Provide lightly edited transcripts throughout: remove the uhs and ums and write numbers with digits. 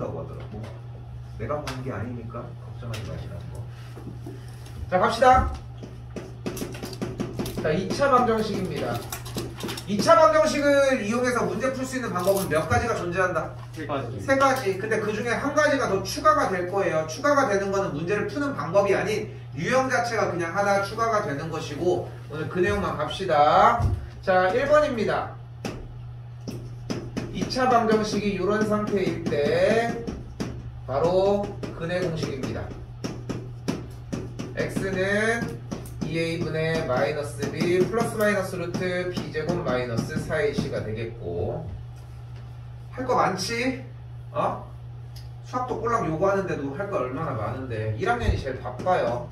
다고 하더라고. 내가 보는 게 아니니까 걱정하지 마시라는 거. 자, 갑시다. 자, 2차 방정식입니다. 2차 방정식을 이용해서 문제 풀 수 있는 방법은 몇 가지가 존재한다? 세 가지. 세 가지. 근데 그 중에 한 가지가 더 추가가 될 거예요. 추가가 되는 거는 문제를 푸는 방법이 아닌 유형 자체가 그냥 하나 추가가 되는 것이고, 오늘 그 내용만 갑시다. 자, 1번입니다. 2차 방정식이 이런 상태일 때 바로 근의 공식입니다. x는 2a분의 마이너스 b 플러스 마이너스 루트 b제곱 마이너스 4ac가 되겠고, 할 거 많지? 수학도 꼴랑 요구하는데도 할 거 얼마나 많은데 1학년이 제일 바빠요.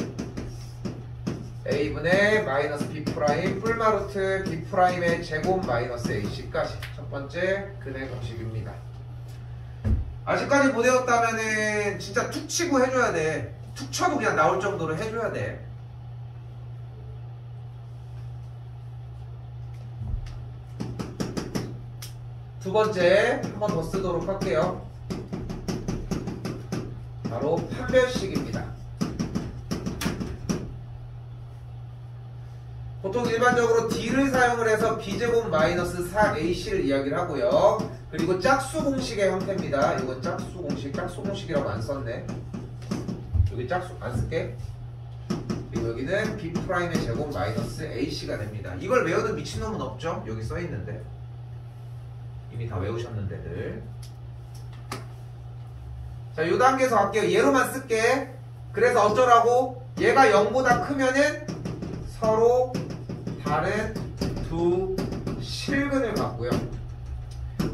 a분의 마이너스 b 프라임 뿔마 루트 b 프라임의 제곱 마이너스 ac까지 첫 번째 근의 공식입니다. 아직까지 못 외웠다면은 진짜 툭 치고 해줘야 돼. 툭 쳐도 그냥 나올 정도로 해줘야 돼. 두 번째 한 번 더 쓰도록 할게요. 바로 판별식입니다. 보통 일반적으로 d를 사용을 해서 b제곱 마이너스 4ac를 이야기를 하고요. 그리고 짝수 공식의 형태입니다. 이건 짝수 공식, 짝수 공식이라고 안 썼네. 여기 짝수 안 쓸게. 그리고 여기는 b'의 제곱 마이너스 ac가 됩니다. 이걸 외우는 미친놈은 없죠? 여기 써있는데. 이미 다 외우셨는데들. 자, 이 단계에서 할게요. 얘로만 쓸게. 그래서 어쩌라고? 얘가 0보다 크면은 서로 다른 두 실근을 갖고요.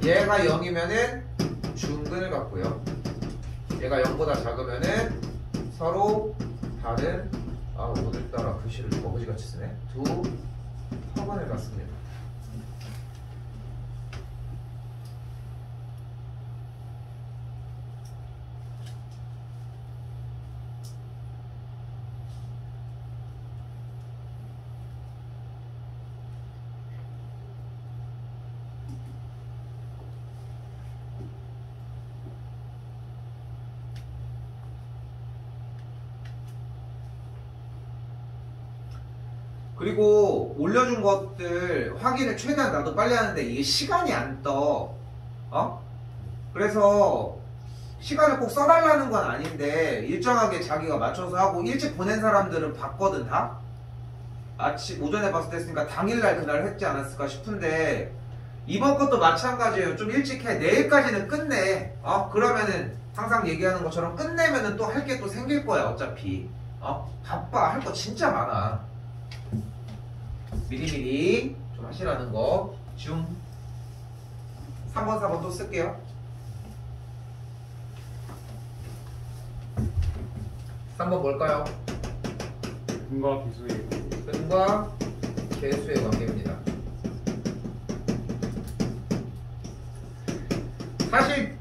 얘가 0이면은 중근을 갖고요. 얘가 0보다 작으면은 서로 다른, 오늘따라 글씨를 거부지같이 쓰네. 두 허근을 갖습니다. 그리고 올려준 것들 확인을 최대한 나도 빨리 하는데 이게 시간이 안 떠. 그래서 시간을 꼭 써달라는 건 아닌데 일정하게 자기가 맞춰서 하고, 일찍 보낸 사람들은 봤거든 다? 아침 오전에 봤을 때 했으니까 당일날 그날 했지 않았을까 싶은데, 이번 것도 마찬가지예요. 좀 일찍 해. 내일까지는 끝내. 그러면은 항상 얘기하는 것처럼 끝내면은 또 할 게 또 생길 거야 어차피. 바빠. 할 거 진짜 많아. 미리미리 좀 하시라는 거. 중 3번 4번 또 쓸게요. 3번 뭘까요? 근과 기수의 근과 계수의 관계입니다. 사실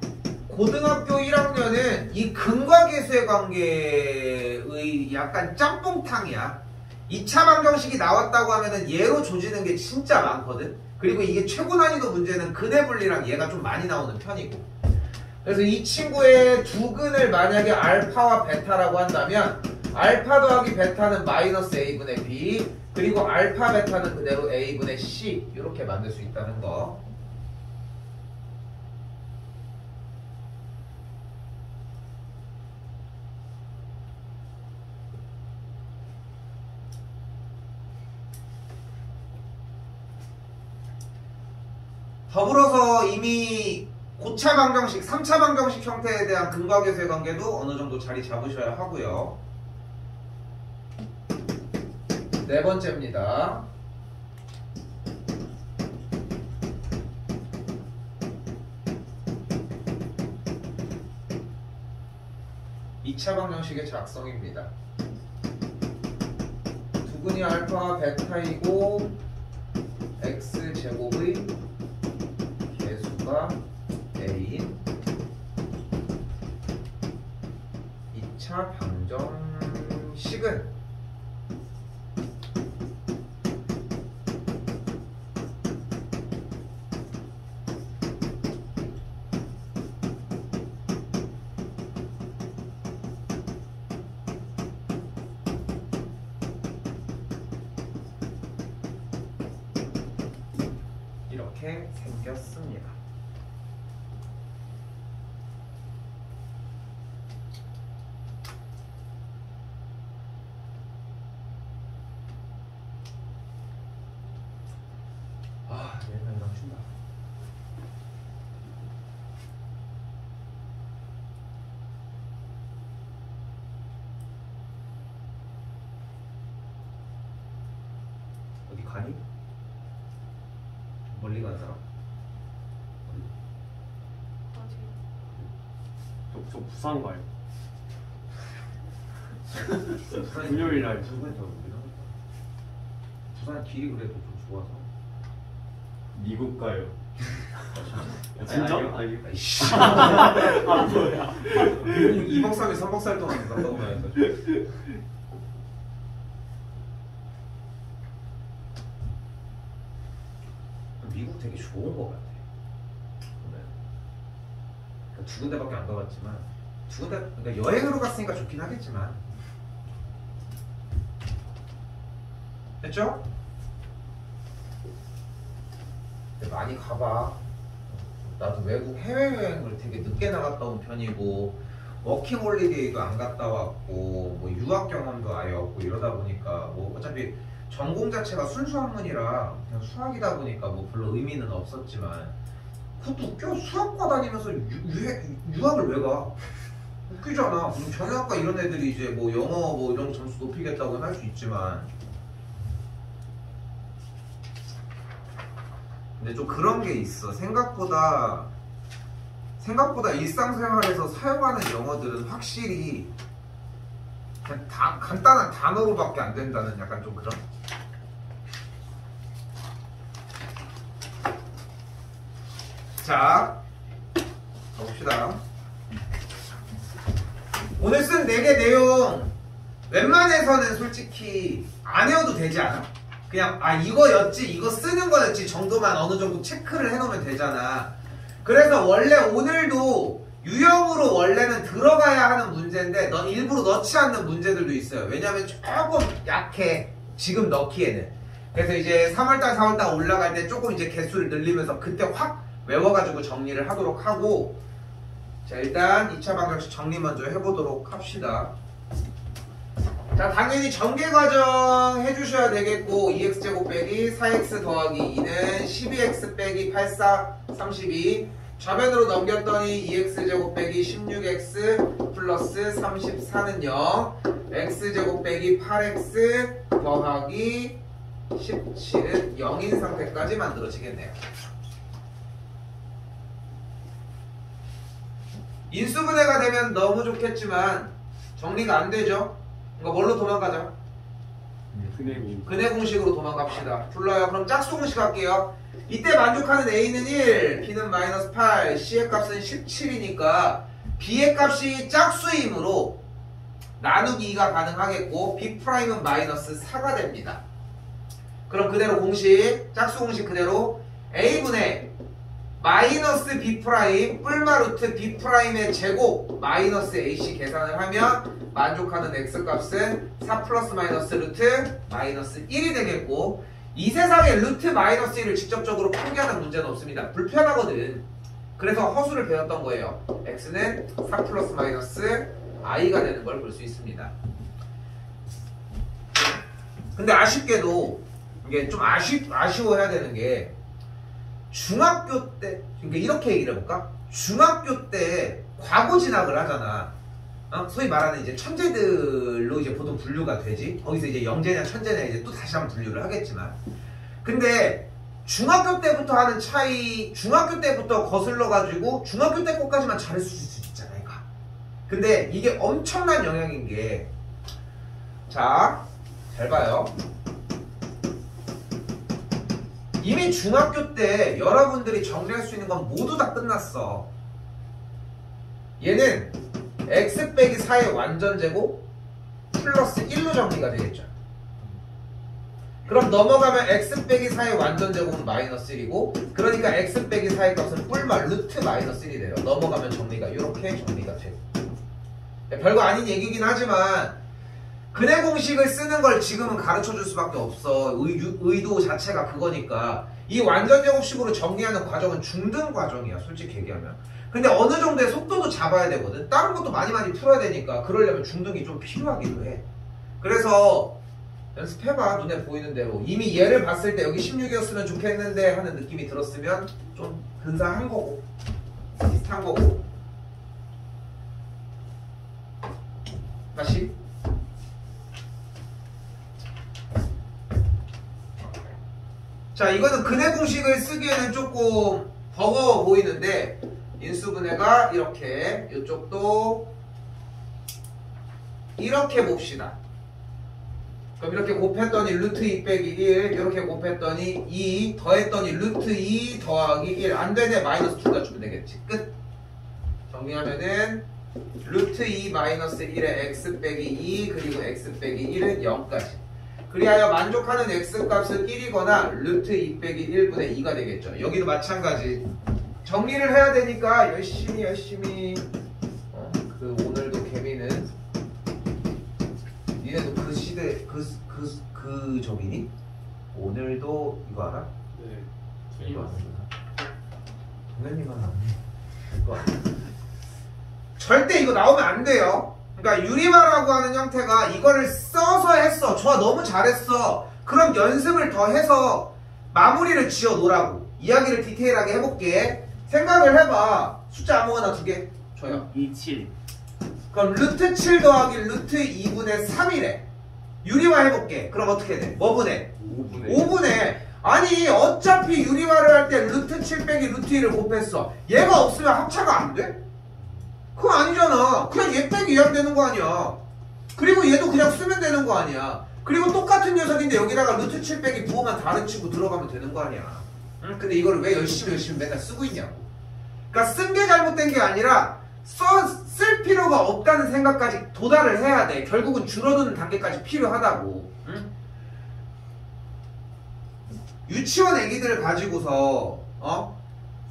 고등학교 1학년은 이 근과 계수의 관계의 약간 짬뽕탕이야. 2차 방정식이 나왔다고 하면은 얘로 조지는 게 진짜 많거든. 그리고 이게 최고 난이도 문제는 근의 분리랑 얘가 좀 많이 나오는 편이고. 그래서 이 친구의 두 근을 만약에 알파와 베타라고 한다면 알파 더하기 베타는 마이너스 a분의 b, 그리고 알파 베타는 그대로 a분의 c, 이렇게 만들 수 있다는 거. 더불어서 이미 고차 방정식, 3차 방정식 형태에 대한 근과 계수의 관계도 어느 정도 자리 잡으셔야 하고요. 네 번째입니다. 이 차 방정식의 작성입니다. 두 근이 알파와 베타이고 x제곱의 계수가 a인 2차 방정식은 이렇게 생겼습니다. 아, 얘는 이랑 춘다. 어디 가니? 멀리 가는 사람? 저 부산 가요. 부산이 금요일 날. 부산 길이 그래도 좀 좋아서. 미국 가요. 진짜? 아니. 아이씨. 아 뭐야? 2박 3일, 3박 4일 동안 갔다고 해서. 미국 되게 좋은 것 같아. 그러니까 두 군데밖에 안 가봤지만 두 군데 그러니까 여행으로 갔으니까 좋긴 하겠지만 됐죠? 근데 많이 가봐. 나도 외국 해외여행을 되게 늦게 나갔다 온 편이고 워킹홀리데이도 안 갔다 왔고 뭐 유학 경험도 아예 없고 이러다 보니까 뭐 어차피 전공 자체가 순수학문이라 그냥 수학이다 보니까 뭐 별로 의미는 없었지만 그것도 웃겨. 수학과 다니면서 유학을 왜 가? 웃기잖아. 그럼 경영학과 이런 애들이 이제 뭐 영어 뭐 이런 거 점수 높이겠다고는 할 수 있지만 근데 좀 그런 게 있어. 생각보다 일상생활에서 사용하는 영어들은 확실히 그냥 간단한 단어로밖에 안 된다는 약간 좀 그런. 자, 가봅시다. 오늘 쓴 4개 내용 웬만해서는 솔직히 안 외워도 되지 않아? 그냥 이거였지, 이거 쓰는 거였지 정도만 어느 정도 체크를 해놓으면 되잖아. 그래서 원래 오늘도 유형으로 원래는 들어가야 하는 문제인데 넌 일부러 넣지 않는 문제들도 있어요. 왜냐면 조금 약해, 지금 넣기에는. 그래서 이제 3월달 4월달 올라갈 때 조금 이제 개수를 늘리면서 그때 확 외워가지고 정리를 하도록 하고, 자 일단 2차 방정식 정리 먼저 해보도록 합시다. 자 당연히 전개과정 해주셔야 되겠고 2x제곱 빼기 4x 더하기 2는 12x 빼기 84 32 좌변으로 넘겼더니 2x제곱 빼기 16x 플러스 34는 0 x제곱 빼기 8x 더하기 17은 0인 상태까지 만들어지겠네요. 인수분해가 되면 너무 좋겠지만 정리가 안 되죠. 그러니까 뭘로 도망가자? 근해 공식으로 도망갑시다. 불러요. 그럼 짝수 공식 할게요. 이때 만족하는 A는 1, B는 마이너스 8, C의 값은 17이니까 B의 값이 짝수이므로 나누기 2가 가능하겠고 B'은 마이너스 4가 됩니다. 그럼 그대로 공식, 짝수 공식 그대로 A분의 마이너스 B' 뿔마 루트 B'의 제곱 마이너스 AC 계산을 하면 만족하는 X값은 4 플러스 마이너스 루트 마이너스 1이 되겠고 이 세상에 루트 마이너스 1을 직접적으로 포기하는 문제는 없습니다. 불편하거든. 그래서 허수를 배웠던 거예요. X는 4 플러스 마이너스 I가 되는 걸 볼 수 있습니다. 근데 아쉽게도 이게 좀 아쉬워해야 되는 게 중학교 때, 그러니까 이렇게 얘기를 해볼까? 중학교 때 과거 진학을 하잖아. 소위 말하는 이제 천재들로 이제 보통 분류가 되지. 거기서 이제 영재냐 천재냐 이제 또 다시 한번 분류를 하겠지만. 근데 중학교 때부터 하는 차이, 중학교 때부터 거슬러가지고 중학교 때 것까지만 잘했을 수 있잖아, 얘가. 근데 이게 엄청난 영향인 게, 자, 잘 봐요. 이미 중학교 때 여러분들이 정리할 수 있는 건 모두 다 끝났어. 얘는 x 빼기 4의 완전제곱 플러스 1로 정리가 되겠죠. 그럼 넘어가면 x 빼기 4의 완전제곱은 마이너스 1이고 그러니까 x 빼기 4의 값은 뿔마 루트 마이너스 1이 돼요. 넘어가면 정리가 이렇게 정리가 되고. 별거 아닌 얘기긴 하지만 근해 공식을 쓰는 걸 지금은 가르쳐 줄 수밖에 없어. 의도 자체가 그거니까. 이 완전 제곱식으로 정리하는 과정은 중등 과정이야, 솔직히 얘기하면. 근데 어느 정도의 속도도 잡아야 되거든. 다른 것도 많이 풀어야 되니까 그러려면 중등이 좀 필요하기도 해. 그래서 연습해봐. 눈에 보이는 대로. 이미 얘를 봤을 때 여기 16이었으면 좋겠는데 하는 느낌이 들었으면 좀 근사한 거고 비슷한 거고. 다시. 자, 이거는 근해 공식을 쓰기에는 조금 버거워 보이는데 인수분해가 이렇게, 이쪽도 이렇게 봅시다. 그럼 이렇게 곱했더니 루트 2 빼기 1, 이렇게 곱했더니 2, 더했더니 루트 2 더하기 1. 안 되네. 마이너스 2가 주면 되겠지. 끝. 정리하면은 루트 2 마이너스 1에 x 빼기 2 그리고 x 빼기 1은 0까지. 그리하여 만족하는 x값은 1이거나 루트 2 빼기 1분의 2가 되겠죠. 여기도 마찬가지. 정리를 해야 되니까 열심히 그 오늘도 개미는 니네도 그 시대 그 저기니? 오늘도 이거 알아? 네. 이거 아는구나. 동현이만 나오네. 이거 알아? 절대 이거 나오면 안 돼요. 그러니까 유리화라고 하는 형태가 이거를 써서 했어. 좋아, 너무 잘했어. 그럼 연습을 더 해서 마무리를 지어 놓으라고. 이야기를 디테일하게 해볼게. 생각을 해봐. 숫자 아무거나 2개 줘요. 27. 그럼 루트 7 더하기 루트 2분의 3이래. 유리화 해볼게. 그럼 어떻게 돼? 뭐 분해? 5분의 5분해. 아니 어차피 유리화를 할 때 루트 7 빼기 루트 2를 곱했어. 얘가 없으면 합차가 안 돼? 그거 아니잖아. 그냥 얘 빼기 얘하면 되는 거 아니야. 그리고 얘도 그냥 쓰면 되는 거 아니야. 그리고 똑같은 녀석인데 여기다가 루트 7 빼기 부호만 다른 친구 들어가면 되는 거 아니야. 응? 근데 이거를 왜 열심히 맨날 쓰고 있냐고. 그러니까 쓴 게 잘못된 게 아니라 쓸 필요가 없다는 생각까지 도달을 해야 돼. 결국은 줄어드는 단계까지 필요하다고. 응? 유치원 애기들을 가지고서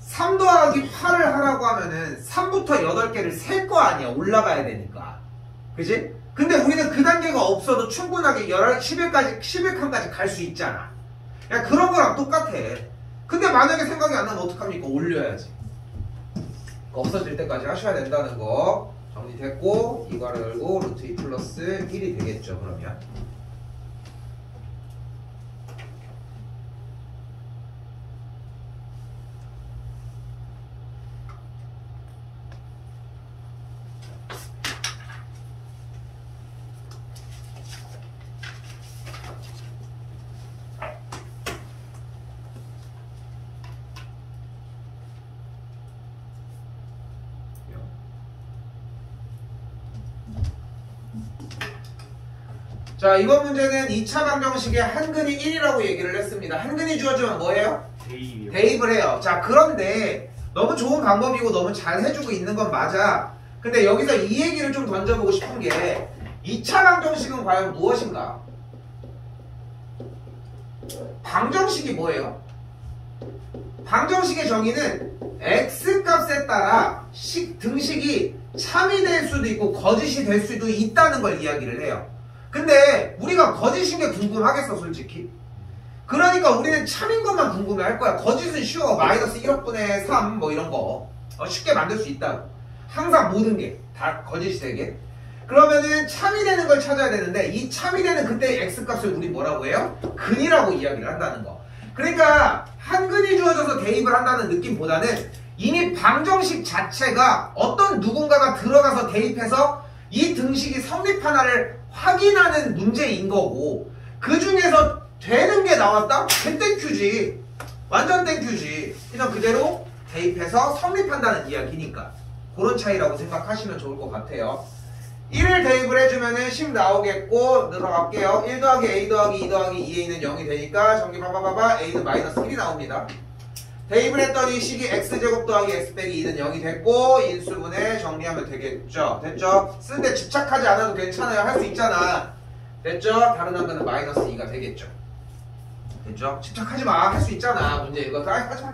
3 더하기 8을 하라고 하면은 3부터 8개를 셀 거 아니야. 올라가야 되니까. 그지? 근데 우리는 그 단계가 없어도 충분하게 11칸까지 갈 수 있잖아. 그냥 그런 거랑 똑같아. 근데 만약에 생각이 안 나면 어떡합니까? 올려야지. 없어질 때까지 하셔야 된다는 거 정리됐고, 이거를 열고 루트 2 플러스 1이 되겠죠. 그러면 자, 이번 문제는 2차 방정식의 한근이 1이라고 얘기를 했습니다. 한근이 주어지면 뭐예요? 대입이요. 대입을 해요. 자, 그런데 너무 좋은 방법이고 너무 잘 해주고 있는 건 맞아. 근데 여기서 이 얘기를 좀 던져보고 싶은 게 2차 방정식은 과연 무엇인가? 방정식이 뭐예요? 방정식의 정의는 x값에 따라 등식이 참이 될 수도 있고 거짓이 될 수도 있다는 걸 이야기를 해요. 근데 우리가 거짓인 게 궁금하겠어, 솔직히? 그러니까 우리는 참인 것만 궁금해 할 거야. 거짓은 쉬워. 마이너스 1억분의 3 뭐 이런 거 쉽게 만들 수 있다고. 항상 모든 게 다 거짓이 되게. 그러면은 참이 되는 걸 찾아야 되는데 이 참이 되는 그때의 x값을 우리 뭐라고 해요? 근이라고 이야기를 한다는 거. 그러니까 한근이 주어져서 대입을 한다는 느낌보다는 이미 방정식 자체가 어떤 누군가가 들어가서 대입해서 이 등식이 성립하나를 확인하는 문제인 거고, 그 중에서 되는 게 나왔다? 땡큐지. 완전 땡큐지. 그냥 그대로 대입해서 성립한다는 이야기니까 그런 차이라고 생각하시면 좋을 것 같아요. 1을 대입을 해주면은 10 나오겠고, 들어갈게요. 1 더하기 a 더하기 2 더하기 2a는 0이 되니까 정리 봐봐봐봐. a는 마이너스 1이 나옵니다. 대입을 했더니 식이 x제곱 더하기 x 빼기 2는 0이 됐고, 인수분해 정리하면 되겠죠. 됐죠? 쓰는데 집착하지 않아도 괜찮아요. 할 수 있잖아. 됐죠? 다른 한번은 마이너스 2가 되겠죠. 됐죠? 집착하지 마. 할 수 있잖아. 문제 이거 하지 마.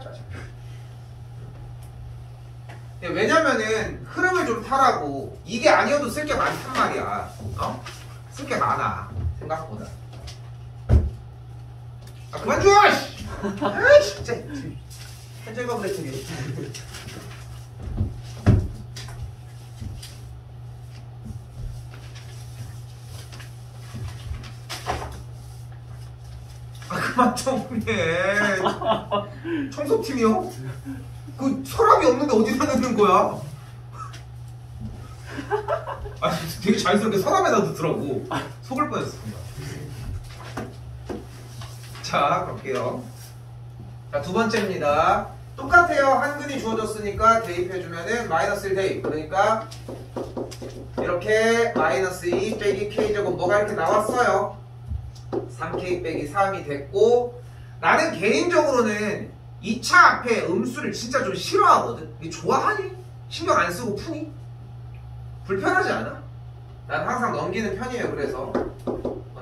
왜냐면은 흐름을 좀 타라고. 이게 아니어도 쓸 게 많단 말이야. 쓸 게 많아. 생각보다. 아, 그만 줘! 아 진짜 현재가 그랬더니 아 그만 좀 해. 청소팀이요? 그 서랍이 없는데 어디다 넣는 거야? 아 되게 자연스럽게 서랍에다 넣더라고. 속을 뻔했습니다. 자 갈게요. 자 두 번째입니다. 똑같아요. 한근이 주어졌으니까 대입해주면은 마이너스 1 대입. 그러니까 이렇게 마이너스 2 빼기 k제곱 뭐가 이렇게 나왔어요. 3k 빼기 3이 됐고, 나는 개인적으로는 2차 앞에 음수를 진짜 좀 싫어하거든. 이게 좋아하니? 신경 안 쓰고 푸니? 불편하지 않아? 난 항상 넘기는 편이에요. 그래서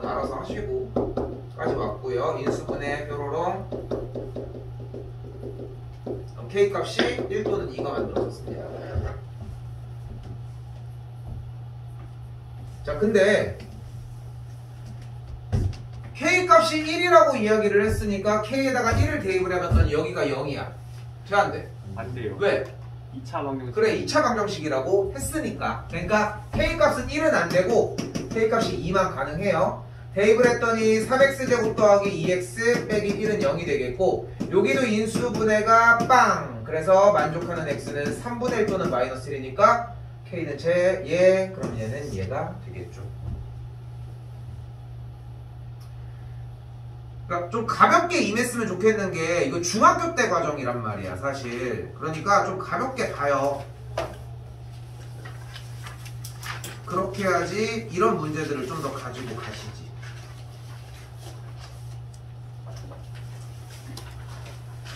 알아서 하시고 까지 왔고요. 인수분해 뾰로롱. k 값이 1 또는 2가 만들어졌습니다. 자 근데 k 값이 1이라고 이야기를 했으니까 k에다가 1을 대입을 하면 여기가 0이야. 돼 안 돼? 안 돼요. 왜? 2차 방정식. 그래 2차 방정식이라고 했으니까. 그러니까 k 값은 1은 안 되고 k 값이 2만 가능해요. 대입을 했더니 3x제곱 더하기 2x 빼기 1은 0이 되겠고, 여기도 인수분해가 빵! 그래서 만족하는 x는 3분의 1 또는 마이너스 1이니까 k는 얘, 그럼 얘는 얘가 되겠죠. 그러니까 좀 가볍게 임했으면 좋겠는 게, 이거 중학교 때 과정이란 말이야 사실. 그러니까 좀 가볍게 봐요. 그렇게 해야지 이런 문제들을 좀 더 가지고 가시지.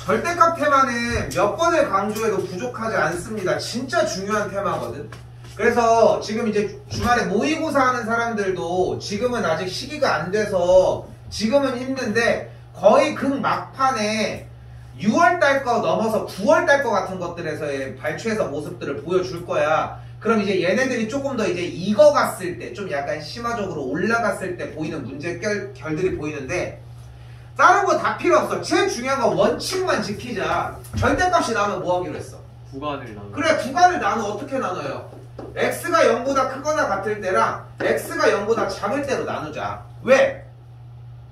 절대값 테마는 몇 번을 강조해도 부족하지 않습니다. 진짜 중요한 테마거든. 그래서 지금 이제 주말에 모의고사 하는 사람들도 지금은 아직 시기가 안 돼서 지금은 힘든데, 거의 극막판에 6월달 거 넘어서 9월달 거 같은 것들에서의 발췌해서 모습들을 보여줄 거야. 그럼 이제 얘네들이 조금 더 이제 익어갔을 때, 좀 약간 심화적으로 올라갔을 때 보이는 문제결들이 보이는데, 다른 거 다 필요 없어. 제일 중요한 건 원칙만 지키자. 절대값이 나오면 뭐 하기로 했어? 구간을 나눠. 그래, 구간을 나눠. 어떻게 나눠요? x가 0보다 크거나 같을 때랑 x가 0보다 작을 때로 나누자. 왜?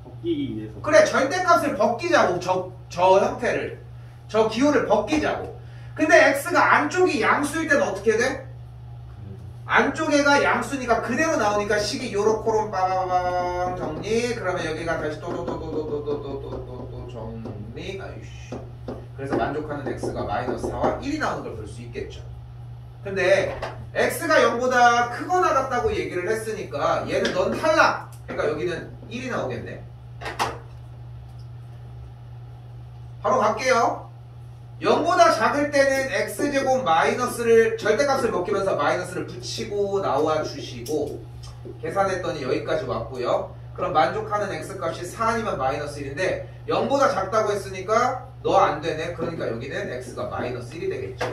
벗기기 위해서. 그래, 절대값을 벗기자고. 저 형태를, 저 기호를 벗기자고. 근데 x가 안쪽이 양수일 때는 어떻게 돼? 안쪽에가 양수니까 그대로 나오니까 식이 요렇게로 빠바방 정리. 그러면 여기가 다시 또 정리. 아이씨. 그래서 만족하는 x가 마이너스 4와 1이 나오는 걸 볼 수 있겠죠. 근데 x가 0보다 크거나 같다고 얘기를 했으니까 얘는 넌 탈락. 그러니까 여기는 1이 나오겠네. 바로 갈게요. 0보다 작을 때는 x제곱 마이너스를, 절대값을 벗기면서 마이너스를 붙이고 나와 주시고, 계산했더니 여기까지 왔고요. 그럼 만족하는 x값이 4 아니면 마이너스 1인데 0보다 작다고 했으니까 너 안 되네. 그러니까 여기는 x가 마이너스 1이 되겠죠.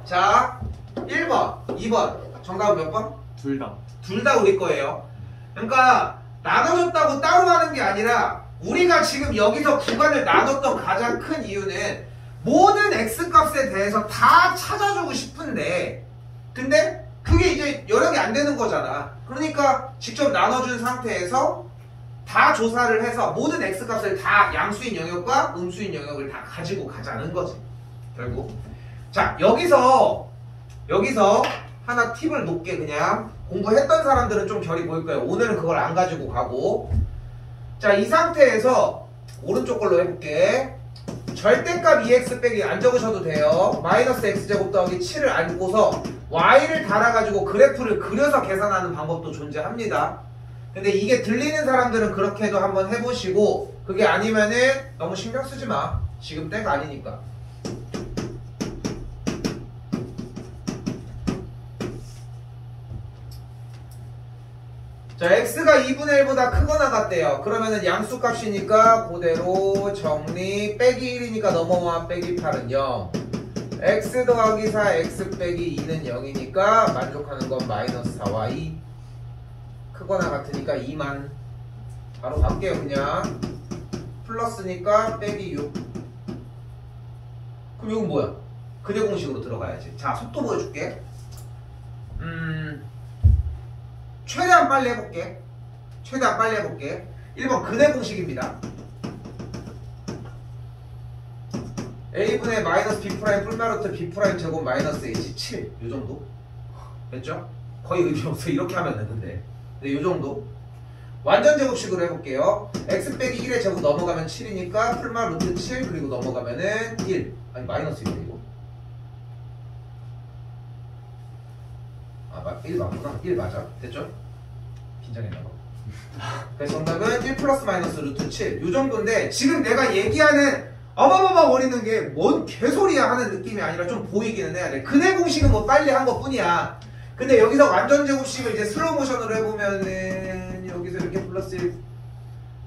자 1번 2번 정답은 몇 번? 둘 다. 둘 다 우리 거예요. 그러니까 나눠줬다고 따로 하는 게 아니라, 우리가 지금 여기서 구간을 나눴던 가장 큰 이유는 모든 x값에 대해서 다 찾아주고 싶은데, 근데 그게 이제 여력이 안 되는 거잖아. 그러니까 직접 나눠준 상태에서 다 조사를 해서 모든 x값을 다 양수인 영역과 음수인 영역을 다 가지고 가자는 거지 결국. 자 여기서 하나 팁을 놓게. 그냥 공부했던 사람들은 좀 결이 보일 거예요. 오늘은 그걸 안 가지고 가고. 자 이 상태에서 오른쪽 걸로 해볼게. 절대값 2x 빼기 안 적으셔도 돼요. 마이너스 x제곱 더하기 7을 안고서 y를 달아가지고 그래프를 그려서 계산하는 방법도 존재합니다. 근데 이게 들리는 사람들은 그렇게 해도 한번 해보시고, 그게 아니면은 너무 신경 쓰지 마. 지금 때가 아니니까. 자, x가 2분의 1보다 크거나 같대요. 그러면은 양수값이니까 그대로 정리. 빼기 1이니까 넘어와 빼기 8은 0. x 더하기 4 x 빼기 2는 0이니까 만족하는 건 마이너스 4와 2. 크거나 같으니까 2만. 바로 갈게요 그냥. 플러스니까 빼기 6. 그럼 이건 뭐야? 근해 공식으로 들어가야지. 자, 속도 보여줄게. 최대한 빨리 해볼게. 1번 근해 공식입니다. A분의 마이너스 B 프라임 뿔마루트 B 프라임 제곱 마이너스 H 7. 요 정도? 됐죠? 거의 의미 없어. 이렇게 하면 되는데. 네, 요 정도. 완전 제곱식으로 해볼게요. x 빼기 1의 제곱 넘어가면 7이니까 풀마 루트 7 그리고 넘어가면은 1. 아니 마이너스 1이네 이거. 1 맞구나. 1 맞아. 됐죠? 긴장했나봐. 그래서 정답은 1 플러스 마이너스 루트 7. 요 정도인데 지금 내가 얘기하는 어마어마거리는 게 뭔 개소리야 하는 느낌이 아니라 좀 보이기는 해야 돼. 근해 공식은 뭐 빨리 한 것 뿐이야. 근데 여기서 완전 제곱식을 이제 슬로우 모션으로 해보면은 여기서 이렇게 플러스 1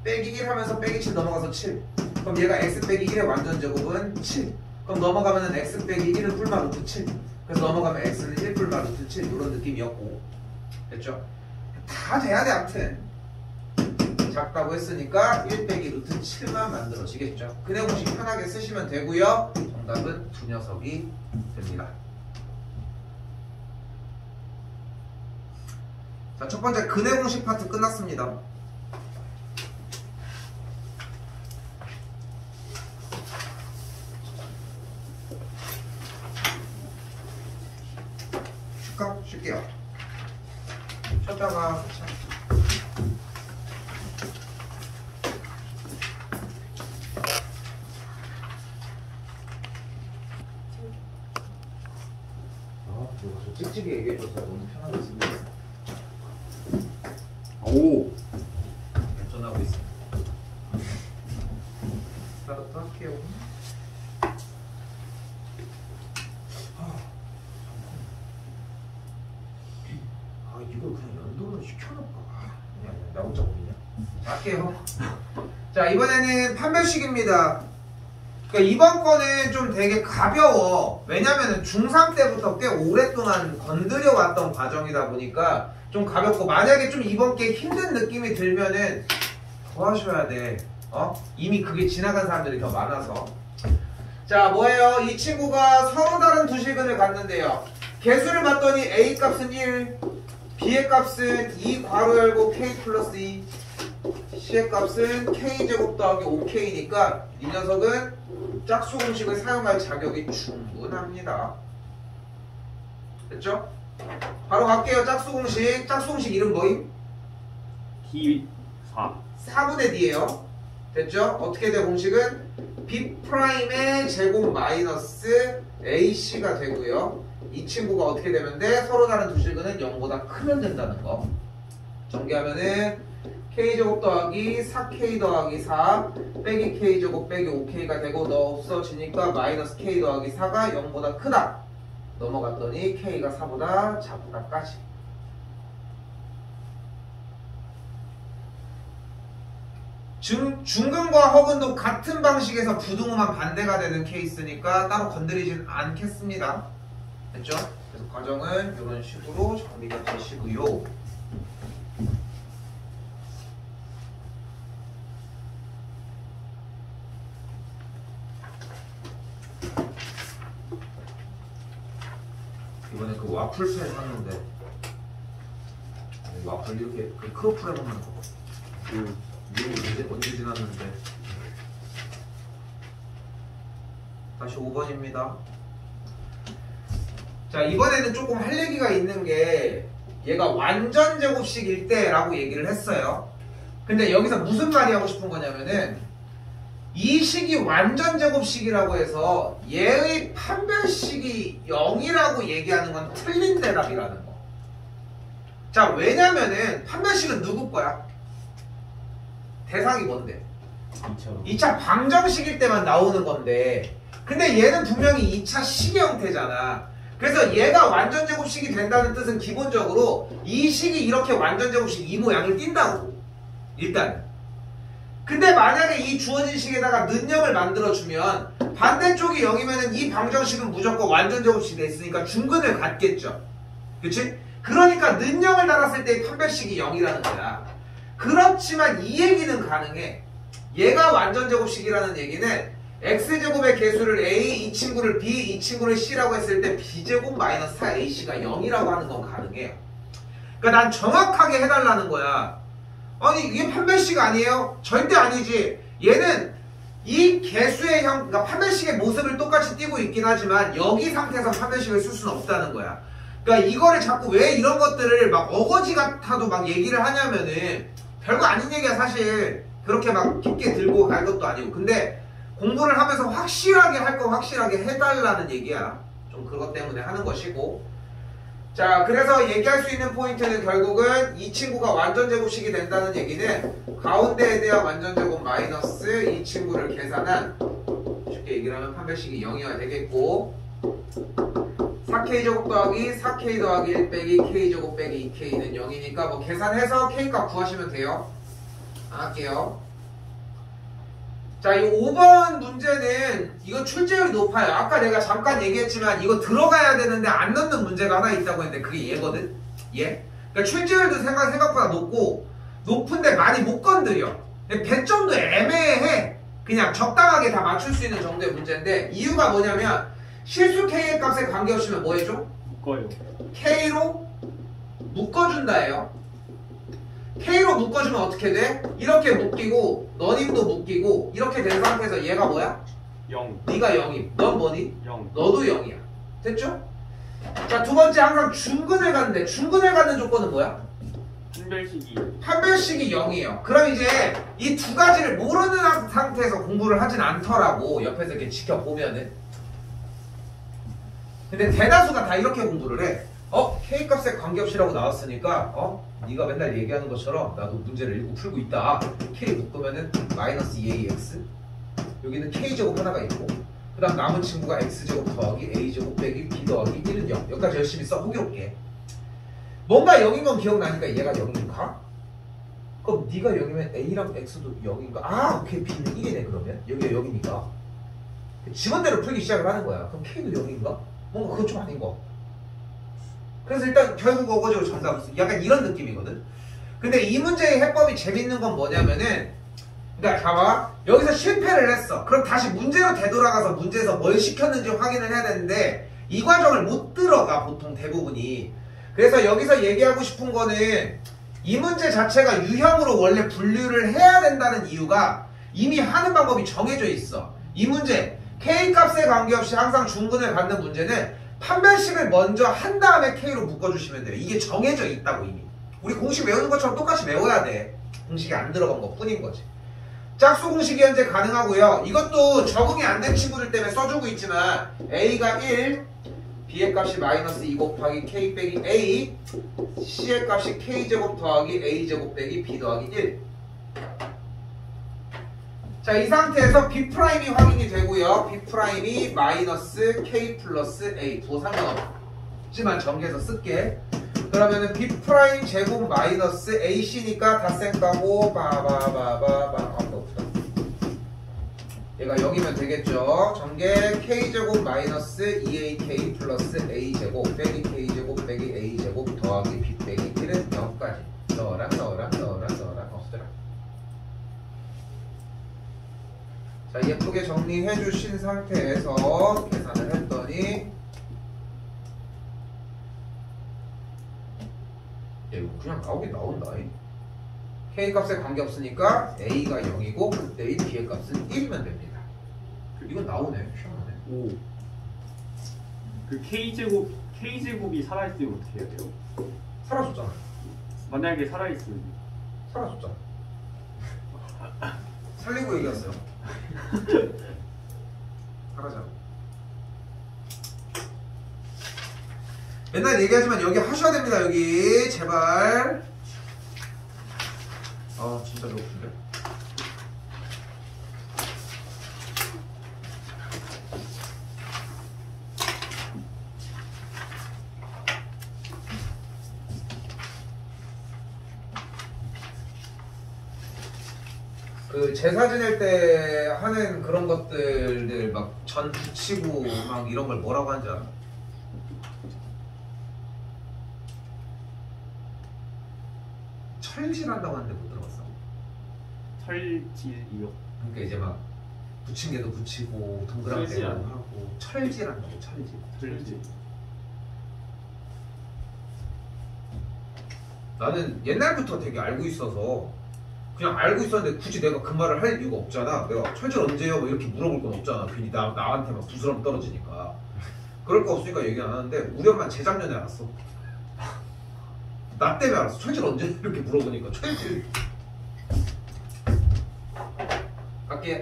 빼기 1 하면서 빼기 7 넘어가서 7. 그럼 얘가 x 빼기 1의 완전 제곱은 7. 그럼 넘어가면은 x 빼기 1은 풀마 루트 7. 그래서 넘어가면 x는 1 풀마 루트 7 이런 느낌이었고. 됐죠? 다 돼야 돼 아무튼. 작다고 했으니까 1 빼기 루트 7만 만들어지겠죠. 근해 공식 편하게 쓰시면 되고요. 정답은 두 녀석이 됩니다. 자, 첫 번째 근해 공식 파트 끝났습니다. 쉴게요. 쉬었다가 찍찍이 얘기해줘서 너무 편하게 쓰고 있어. 오. 전하고 있어. 스타트 할게요. 이걸 그냥 연도를 시켜놓을까? 아니야, 나 혼자 고민이야. 자, 할게요. 자, 이번에는 판별식입니다. 그러니까 이번 거는 좀 되게 가벼워. 왜냐면은 중3 때부터 꽤 오랫동안 건드려왔던 과정이다 보니까 좀 가볍고, 만약에 좀 이번 게 힘든 느낌이 들면은 더 하셔야 돼. 이미 그게 지나간 사람들이 더 많아서. 자, 뭐예요? 이 친구가 서로 다른 두 실근을 갖는데요. 개수를 봤더니 A 값은 1, B의 값은 2 괄호 열고 K 플러스 2, C의 값은 K제곱 더하기 5K니까 이 녀석은 짝수 공식을 사용할 자격이 충분합니다. 됐죠? 바로 갈게요. 짝수 공식. 짝수 공식 이름 뭐임? D4. 4분의 D예요. 됐죠? 어떻게 돼 공식은? B'의 제곱 마이너스 AC가 되고요. 이 친구가 어떻게 되면 돼? 서로 다른 두 실근은 0보다 크면 된다는 거. 전개하면은 K제곱 더하기 4K 더하기 4 빼기 K제곱 빼기 5K가 되고 너 없어지니까 마이너스 K 더하기 4가 0보다 크다. 넘어갔더니 K가 4보다 작다까지. 중근과 허근도 같은 방식에서 부등호만 반대가 되는 케이스니까 따로 건드리진 않겠습니다. 됐죠? 그래서 과정은 이런 식으로 정리가 되시고요. 이번에 그 와플펜 샀는데 와플 이렇게 그 크로플 해먹는 거. 이게 언제 지났는데. 다시 5번입니다. 자, 이번에는 조금 할 얘기가 있는 게 얘가 완전 제곱식일 때라고 얘기를 했어요. 근데 여기서 무슨 말이 하고 싶은 거냐면은 이 식이 완전 제곱식이라고 해서 얘의 판별식이 0이라고 얘기하는 건 틀린 대답이라는 거. 자, 왜냐면은 판별식은 누구 거야? 대상이 뭔데? 2차 방정식일 때만 나오는 건데, 근데 얘는 분명히 2차 식의 형태잖아. 그래서 얘가 완전 제곱식이 된다는 뜻은 기본적으로 이 식이 이렇게 완전 제곱식 이 모양을 띈다고. 일단. 근데 만약에 이 주어진 식에다가 는형을 만들어주면 반대쪽이 0이면 이 방정식은 무조건 완전 제곱식이 돼 있으니까 중근을 갖겠죠. 그치? 그러니까 는형을 달았을 때 판별식이 0이라는 거야. 그렇지만 이 얘기는 가능해. 얘가 완전 제곱식이라는 얘기는 x제곱의 개수를 a, 이 친구를 b, 이 친구를 c라고 했을 때 b제곱 마이너스 4ac가 0이라고 하는 건 가능해요. 그러니까 난 정확하게 해달라는 거야. 아니 이게 판별식 아니에요? 절대 아니지. 얘는 이 개수의 그러니까 판별식의 모습을 똑같이 띄고 있긴 하지만 여기 상태에서 판별식을 쓸 수는 없다는 거야. 그러니까 이거를 자꾸 왜 이런 것들을 막 어거지 같아도 막 얘기를 하냐면은 별거 아닌 얘기야 사실. 그렇게 막 깊게 들고 갈 것도 아니고. 근데 공부를 하면서 확실하게 할 거 확실하게 해달라는 얘기야. 좀 그것 때문에 하는 것이고. 자, 그래서 얘기할 수 있는 포인트는 결국은 이 친구가 완전 제곱식이 된다는 얘기는 가운데에 대한 완전 제곱 마이너스 이 친구를 계산한, 쉽게 얘기를 하면 판별식이 0이어야 되겠고, 4k 제곱 더하기 4k 더하기 1 빼기 k 제곱 빼기 2k는 0이니까 뭐 계산해서 k 값 구하시면 돼요. 안 할게요. 자, 이 5번 문제는 이거 출제율이 높아요. 아까 내가 잠깐 얘기했지만 이거 들어가야 되는데 안 넣는 문제가 하나 있다고 했는데 그게 얘거든. 얘. 그러니까 출제율도 생각보다 높은데 많이 못 건드려. 배점도 애매해. 그냥 적당하게 다 맞출 수 있는 정도의 문제인데 이유가 뭐냐면 실수 k의 값에 관계없이면 뭐 해줘? 묶어요. k로 묶어준다예요. K로 묶어주면 어떻게 돼? 이렇게 묶이고 너님도 묶이고 이렇게 된 상태에서 얘가 뭐야? 0. 네가 0임. 넌 뭐니? 0. 너도 0이야. 됐죠? 자, 두 번째 항상 중근을 갖는데 중근을 갖는 조건은 뭐야? 판별식이 판별식이 0이에요. 그럼 이제 이 두 가지를 모르는 상태에서 공부를 하진 않더라고. 옆에서 이렇게 지켜보면은. 근데 대다수가 다 이렇게 공부를 해. K값에 관계없이라고 나왔으니까 네가 맨날 얘기하는 것처럼 나도 문제를 읽고 풀고 있다. K 묶으면은 마이너스 2ax 여기는 K제곱 하나가 있고 그 다음 남은 친구가 X제곱 더하기 A제곱 빼기 B 더하기 1은 0. 여기까지 열심히 써. 호기롭게. 뭔가 0인 건 기억나니까 얘가 0인가? 그럼 네가 0이면 A랑 X도 0인가? 아 오케이 B는 1이네 그러면. 여기가 0이니까 지원대로 풀기 시작을 하는 거야. 그럼 K도 0인가? 뭔가 그건 좀 아닌 거. 그래서 일단 결국 어거지로 정답을 쓰. 약간 이런 느낌이거든. 근데 이 문제의 해법이 재밌는 건 뭐냐면은, 그러니까 봐봐. 여기서 실패를 했어. 그럼 다시 문제로 되돌아가서 문제에서 뭘 시켰는지 확인을 해야 되는데 이 과정을 못 들어가 보통 대부분이. 그래서 여기서 얘기하고 싶은 거는 이 문제 자체가 유형으로 원래 분류를 해야 된다는 이유가 이미 하는 방법이 정해져 있어. 이 문제 K값에 관계없이 항상 중근을 갖는 문제는 판별식을 먼저 한 다음에 K로 묶어주시면 돼요. 이게 정해져 있다고 이미. 우리 공식 외우는 것처럼 똑같이 외워야 돼. 공식이 안 들어간 것 뿐인 거지. 짝수 공식이 현재 가능하고요. 이것도 적응이 안 된 친구들 때문에 써주고 있지만 A가 1, B의 값이 마이너스 2 곱하기 K 빼기 A, C의 값이 K제곱 더하기 A제곱 빼기 B 더하기 1. 자, 이 상태에서 B'이 확인이 되고요. B'이 마이너스 K 플러스 A. 뭐 상관없지만 전개해서 쓸게. 그러면은 B' 제곱 마이너스 AC니까 닷셈 까고 바바바바바. 아무도 없다. 얘가 0이면 되겠죠. 전개 K제곱 마이너스 2AK 플러스 A제곱 빼기 K제곱 빼기 A제곱 더하기 B 빼기 1은 0까지. 너랑 없더라. 자, 예쁘게 정리해 주신 상태에서 계산을 했더니 이거 그냥 나오긴 나온다. K값에 관계없으니까 A가 0이고 그때의 B의 값은 1이면 됩니다. 이건 나오네. 희한하네. 오. 그 K제곱이 살아있으면 어떻게 해야 돼요? 사라졌잖아. 만약에 살아있으면 사라졌잖아. 살리고 얘기했어요. 하자. 맨날 얘기하지만 여기 하셔야 됩니다. 여기 제발. 아 진짜 배고픈데. 그 제사 지낼 때 하는 그런 것들을 막 전 붙이고 막 이런 걸 뭐라고 하는지 알아? 철질한다고 하는데 못 들어봤어? 철질이요. 그러니까 이제 막 부침개도 붙이고 동그랗게도 철질 아니야? 하고 철질한 거죠. 철질. 나는 옛날부터 되게 알고 있어서 그냥 알고 있었는데 굳이 내가 그 말을 할 이유가 없잖아. 내가 철질 언제요? 뭐 이렇게 물어볼 건 없잖아. 괜히 나한테 막 부스럼 떨어지니까. 그럴 거 없으니까 얘기 안 하는데 우리 엄마는 재작년에 알았어. 나 때문에 알았어. 철질 언제? 이렇게 물어보니까 철질.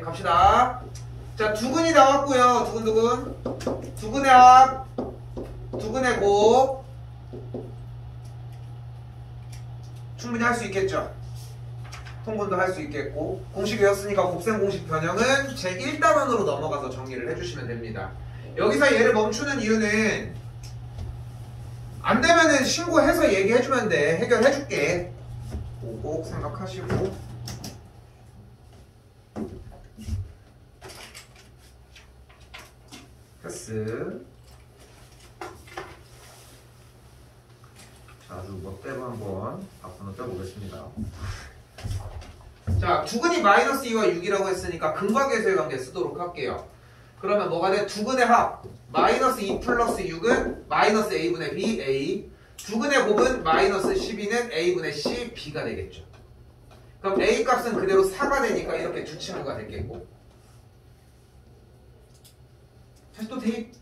갑시다. 자, 두근이 나왔고요. 두근. 두근의 합. 두근의 곱. 충분히 할 수 있겠죠. 통분도 할 수 있겠고. 공식 외웠으니까 곱셈 공식 변형은 제 1단원으로 넘어가서 정리를 해주시면 됩니다. 여기서 얘를 멈추는 이유는 안 되면은 신고해서 얘기해주면 돼. 해결해줄게. 꼭 생각하시고. 패스. 자, 아주 멋대로 한번 앞으로 떼보겠습니다. 자, 두근이 마이너스 2와 6이라고 했으니까 근과계수의 관계 쓰도록 할게요. 그러면 뭐가 돼? 두근의 합 마이너스 2 플러스 6은 마이너스 a분의 b, a. 두근의 곱은 마이너스 12는 a분의 c, b가 되겠죠. 그럼 a 값은 그대로 4가 되니까 이렇게 두 친구가 되겠고. 다시 또 대입.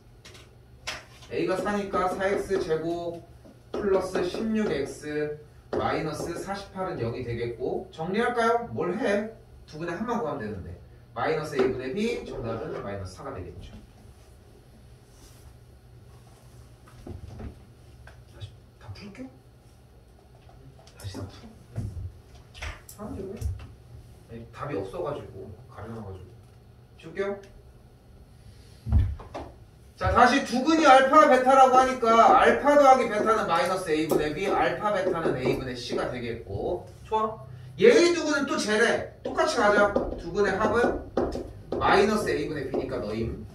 a가 4니까 4x 제곱 플러스 16x 마이너스 48은 0이 되겠고. 정리할까요? 뭘 해? 두근의 합만 구하면 되는데. 마이너스 a분의 b, 정답은 마이너스 4가 되겠죠. 다시 다 풀게. 다시 다 풀어. 사람들이 왜? 답이 없어가지고 가려놔가지고 지울게요. 자, 다시 두근이 알파 베타라고 하니까 알파 더하기 베타는 마이너스 a분의 b, 알파 베타는 a분의 c가 되겠고. 좋아? 얘의 두근은 또 쟤래. 똑같이 가자. 두근의 합은 마이너스 a분의 b니까 너임.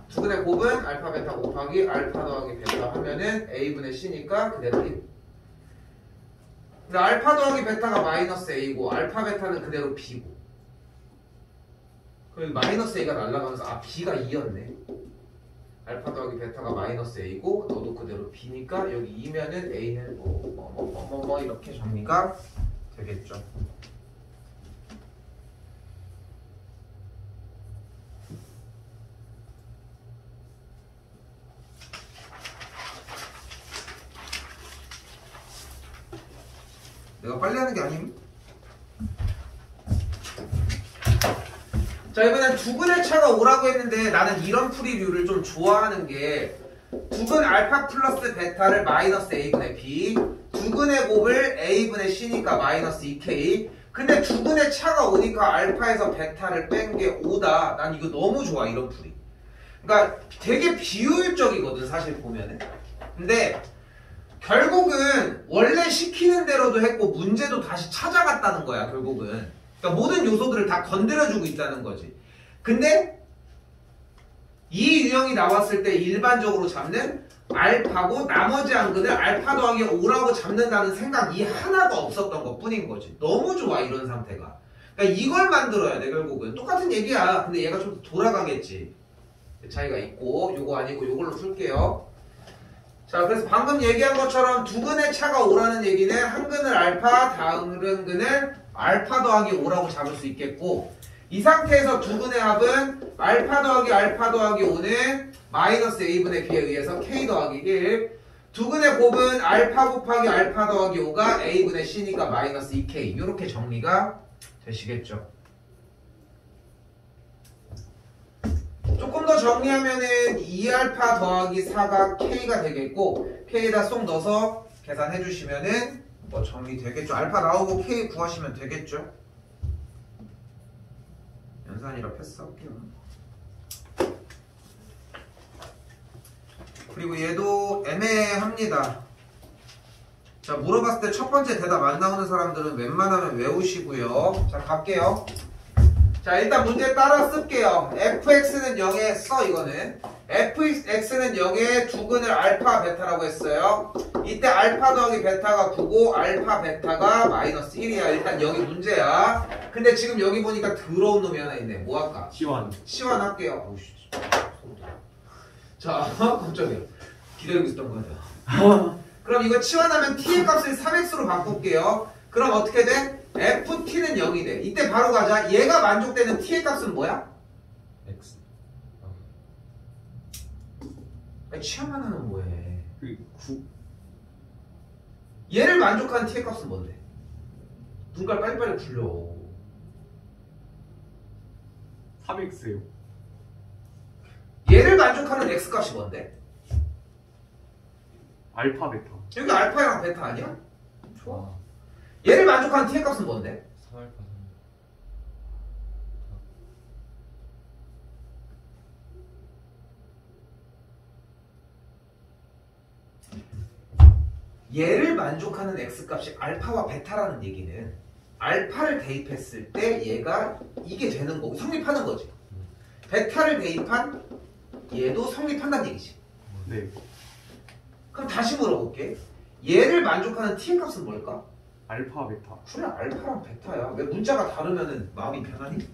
두근의 곱은 알파 베타 곱하기 알파 더하기 베타 하면은 a분의 c니까 그대로 1. 근데 알파 더하기 베타가 마이너스 a고 알파 베타는 그대로 b고. 그럼 마이너스 a가 날아가면서 b가 2였네. 알파 더하기 베타가 마이너스 a고 너도 그대로 b니까 여기 2면은 a는 뭐 이렇게 정리가 되겠죠. 내가 빨리 하는 게 아님? 자, 이번엔 두근의 차가 오라고 했는데 나는 이런 풀이류를 좀 좋아하는 게 두근 알파 플러스 베타를 마이너스 a분의 b, 두근의 곱을 a분의 c니까 마이너스 2k. 근데 두근의 차가 오니까 알파에서 베타를 뺀 게 5다. 난 이거 너무 좋아, 이런 풀이. 그러니까 되게 비효율적이거든, 사실 보면은. 근데 결국은 원래 시키는 대로도 했고 문제도 다시 찾아갔다는 거야, 결국은. 그러니까 모든 요소들을 다 건드려주고 있다는 거지. 근데 이 유형이 나왔을 때 일반적으로 잡는 알파고 나머지 한근을 알파 더하기 5라고 잡는다는 생각이 하나도 없었던 것 뿐인 거지. 너무 좋아, 이런 상태가. 그러니까 이걸 만들어야 돼, 결국은. 똑같은 얘기야. 근데 얘가 좀 돌아가겠지. 차이가 있고 요거 아니고 요걸로 풀게요. 자, 그래서 방금 얘기한 것처럼 두근의 차가 5라는 얘기는 한근을 알파, 다른 근을 알파 더하기 5라고 잡을 수 있겠고, 이 상태에서 두근의 합은 알파 더하기 5는 마이너스 a분의 b에 의해서 k 더하기 1. 두근의 곱은 알파 곱하기 알파 더하기 5가 a분의 c니까 마이너스 2k. 이렇게 정리가 되시겠죠. 조금 더 정리하면은 2알파 더하기 4가 k가 되겠고, k에다 쏙 넣어서 계산해 주시면은 뭐 정리되겠죠. 알파 나오고 k 구하시면 되겠죠. 연산이라 패스할게요. 그리고 얘도 애매합니다. 자, 물어봤을 때 첫 번째 대답 안 나오는 사람들은 웬만하면 외우시고요. 자, 갈게요. 자, 일단 문제 따라 쓸게요. fx는 0에 써, 이거는. fx는 0에 두근을 알파 베타라고 했어요. 이때 알파 더하기 베타가 9고 알파 베타가 마이너스 1이야. 일단 여기 문제야. 근데 지금 여기 보니까 더러운 놈이 하나 있네. 뭐 할까? 시완. 시환할게요. 오우씨. 자, 깜짝이야. 기다리고 있었던 거예요. 그럼 이거 치환하면 t의 값을 3x로 바꿀게요. 그럼 어떻게 돼? ft는 0이 돼. 이때 바로 가자. 얘가 만족되는 t의 값은 뭐야? X. 치환만 하면 뭐해? 그 9. 얘를 만족하는 t의 값은 뭔데? 눈깔 빨리빨리 굴려. 3x요. 얘를 만족하는 x 값이 뭔데? 알파 베타. 여기 알파랑 베타 아니야? 좋아. 얘를 만족하는 t의 값은 뭔데? 3알파 3. 얘를 만족하는 x값이 알파와 베타라는 얘기는 알파를 대입했을 때 얘가 이게 되는 거고 성립하는 거지. 베타를 대입한 얘도 성립한다는 얘기지. 네. 그럼 다시 물어볼게. 얘를 만족하는 t의 값은 뭘까? 알파 베타. 그래, 알파랑 베타야. 왜 문자가 다르면은 마음이 편하니?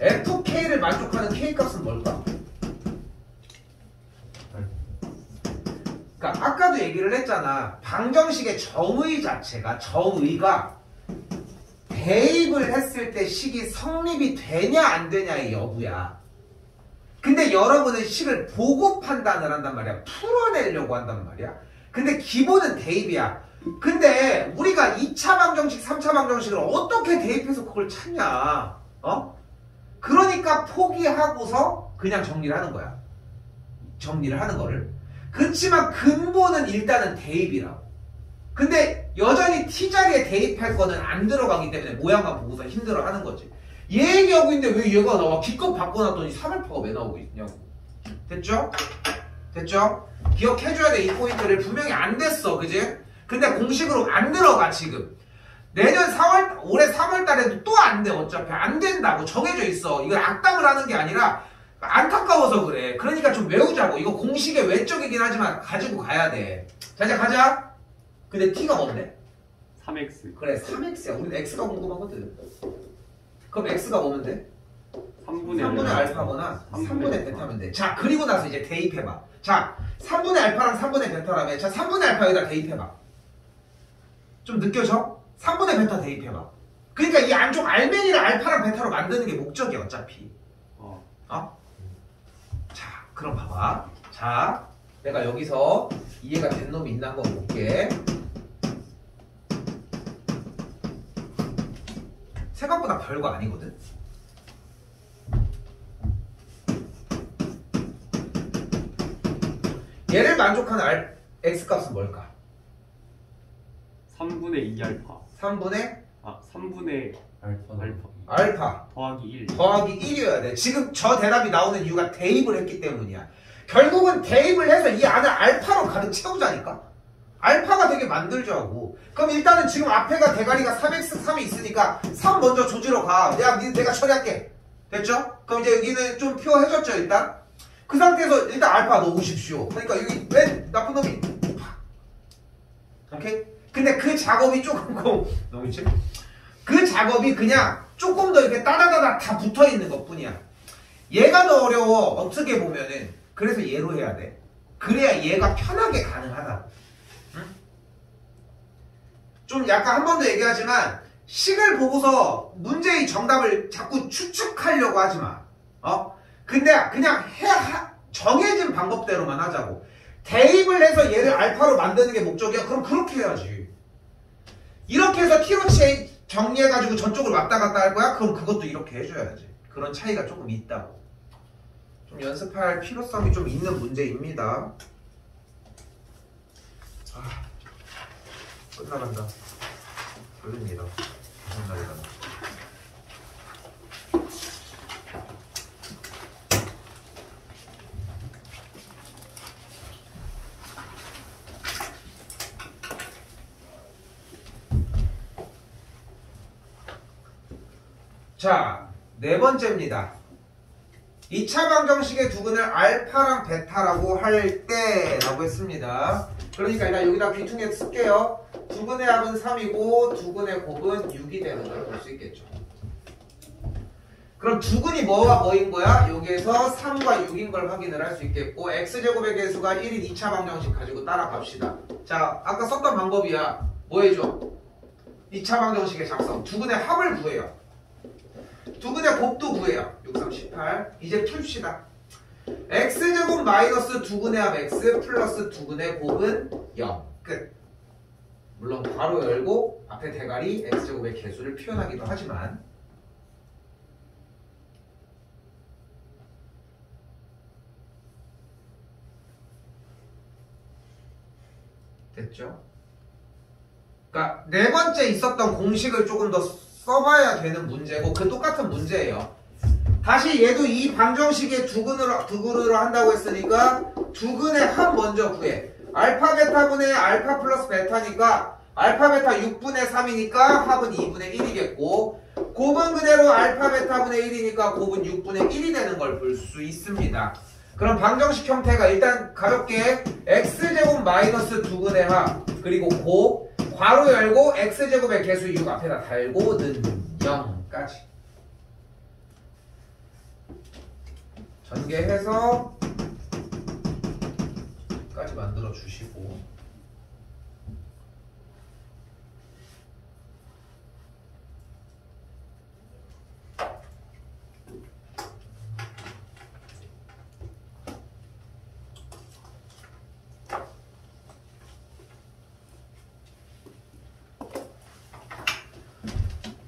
fk를 만족하는 k 값은 뭘까? 그러니까 아까도 얘기를 했잖아. 방정식의 정의가 대입을 했을 때 식이 성립이 되냐 안 되냐의 여부야. 근데 여러분은 식을 보고 판단을 한단 말이야. 풀어내려고 한단 말이야. 근데 기본은 대입이야. 근데 우리가 2차 방정식, 3차 방정식을 어떻게 대입해서 그걸 찾냐? 그러니까 포기하고서 그냥 정리를 하는 거야. 정리를 하는 거를. 그렇지만 근본은 일단은 대입이라고. 근데 여전히 t자리에 대입할 거는 안 들어가기 때문에 모양만 보고서 힘들어하는 거지. 얘 얘기하고 있는데 왜 얘가 나와? 기껏 바꿔놨더니 3알파가 왜 나오고 있냐고. 됐죠? 됐죠? 기억해줘야 돼. 이 포인트를. 분명히 안 됐어. 그지? 근데 공식으로 안 들어가 지금. 내년 4월, 올해 3월 달에도 또 안 돼. 어차피 안 된다고 정해져 있어. 이걸 악담을 하는 게 아니라 안타까워서 그래. 그러니까 좀 외우자고. 이거 공식의 외적이긴 하지만 가지고 가야 돼. 자, 이제 가자. 근데 t가 뭔데? 3x. 그래, 3x야. 우린 x가 궁금하거든. 그럼 x가 뭐면 돼? 3분의 알파거나 3분의 베타면 돼. 자, 그리고 나서 이제 대입해봐. 자, 3분의 알파랑 3분의 베타라며. 자, 3분의 알파 여기다 대입해봐. 좀 느껴져? 3분의 베타 대입해봐. 그러니까 이 안쪽 알맹이를 알파랑 베타로 만드는 게 목적이야, 어차피. 자, 그럼 봐봐. 자, 내가 여기서 이해가 된 놈이 있나 한번 볼게. 생각보다 별거 아니거든? 얘를 만족하는 x값은 뭘까? 3분의 2알파. 3분의 알파 더하기 1. 더하기 1이어야 돼. 지금 저 대답이 나오는 이유가 대입을 했기 때문이야. 결국은 대입을 해서 이 안을 알파로 가득 채우자니까. 알파가 되게 만들자고. 그럼 일단은 지금 앞에가 대가리가 3x 3이 있으니까 3 먼저 조지러 가. 내가 처리할게. 됐죠? 그럼 이제 여기는 좀 표해줬죠 일단. 그 상태에서 일단 알파 넣으십시오. 그러니까 여기 왜 나쁜 놈이 오케이? 근데 그 작업이 조금 너무 있지? 그 작업이 그냥 조금 더 이렇게 따다다다 다 붙어있는 것 뿐이야. 얘가 더 어려워. 어떻게 보면은. 그래서 얘로 해야 돼. 그래야 얘가 편하게 가능하다. 응? 좀 약간 한 번 더 얘기하지만 식을 보고서 문제의 정답을 자꾸 추측하려고 하지 마. 근데 그냥 정해진 방법대로만 하자고. 대입을 해서 얘를 알파로 만드는 게 목적이야? 그럼 그렇게 해야지. 이렇게 해서 t로 정리해가지고 저쪽을 왔다 갔다 할 거야? 그럼 그것도 이렇게 해줘야지. 그런 차이가 조금 있다고. 좀 연습할 필요성이 좀 있는 문제입니다. 끝나간다. 졸립니다. 무슨 날이다. 자, 네 번째입니다. 2차 방정식의 두근을 알파랑 베타라고 할 때라고 했습니다. 그러니까 일단 여기다 귀퉁이에 쓸게요. 두근의 합은 3이고 두근의 곱은 6이 되는 걸 볼 수 있겠죠. 그럼 두근이 뭐와 뭐인 거야? 여기에서 3과 6인 걸 확인을 할 수 있겠고 x제곱의 개수가 1인 2차 방정식 가지고 따라갑시다. 자, 아까 썼던 방법이야. 뭐 해줘? 2차 방정식의 작성. 두근의 합을 구해요. 두근의 곱도 구해요. 6, 3, 18. 이제 풉시다. x제곱 마이너스 두근의 합 x 플러스 두근의 곱은 0. 끝. 물론 괄호 열고 앞에 대가리 x제곱의 개수를 표현하기도 하지만 됐죠? 그러니까 네 번째 있었던 공식을 조금 더 써봐야 되는 문제고 그 똑같은 문제예요. 다시 얘도 이 방정식의 두근으로 한다고 했으니까 두근의 합 먼저 구해. 알파 베타분의 알파 플러스 베타니까 알파 베타 6분의 3이니까 합은 2분의 1이겠고 곱은 그대로 알파 베타분의 1이니까 곱은 6분의 1이 되는 걸 볼 수 있습니다. 그럼 방정식 형태가 일단 가볍게 x제곱 마이너스 두근의 합 그리고 곱 괄호 열고 x제곱의 개수 6 앞에다 달고는 0까지 전개해서 까지 만들어 주시고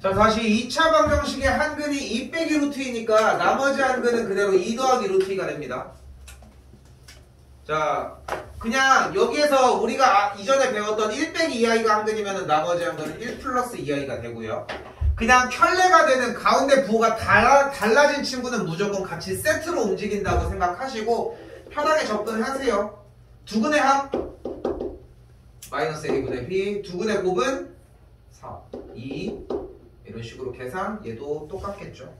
자, 다시 2차 방정식의 한근이 2 빼기 루트이니까 나머지 한근은 그대로 2 더하기 루트 2가 됩니다. 자, 그냥 여기에서 우리가 이전에 배웠던 1 빼기 2i가 한근이면 나머지 한근은 1 플러스 2i가 되고요. 그냥 켤레가 되는 가운데 부호가 달라진 친구는 무조건 같이 세트로 움직인다고 생각하시고 편하게 접근하세요. 두근의 합 마이너스 a분의 b 두근의 곱은 4, 2 이런 식으로 계산 얘도 똑같겠죠.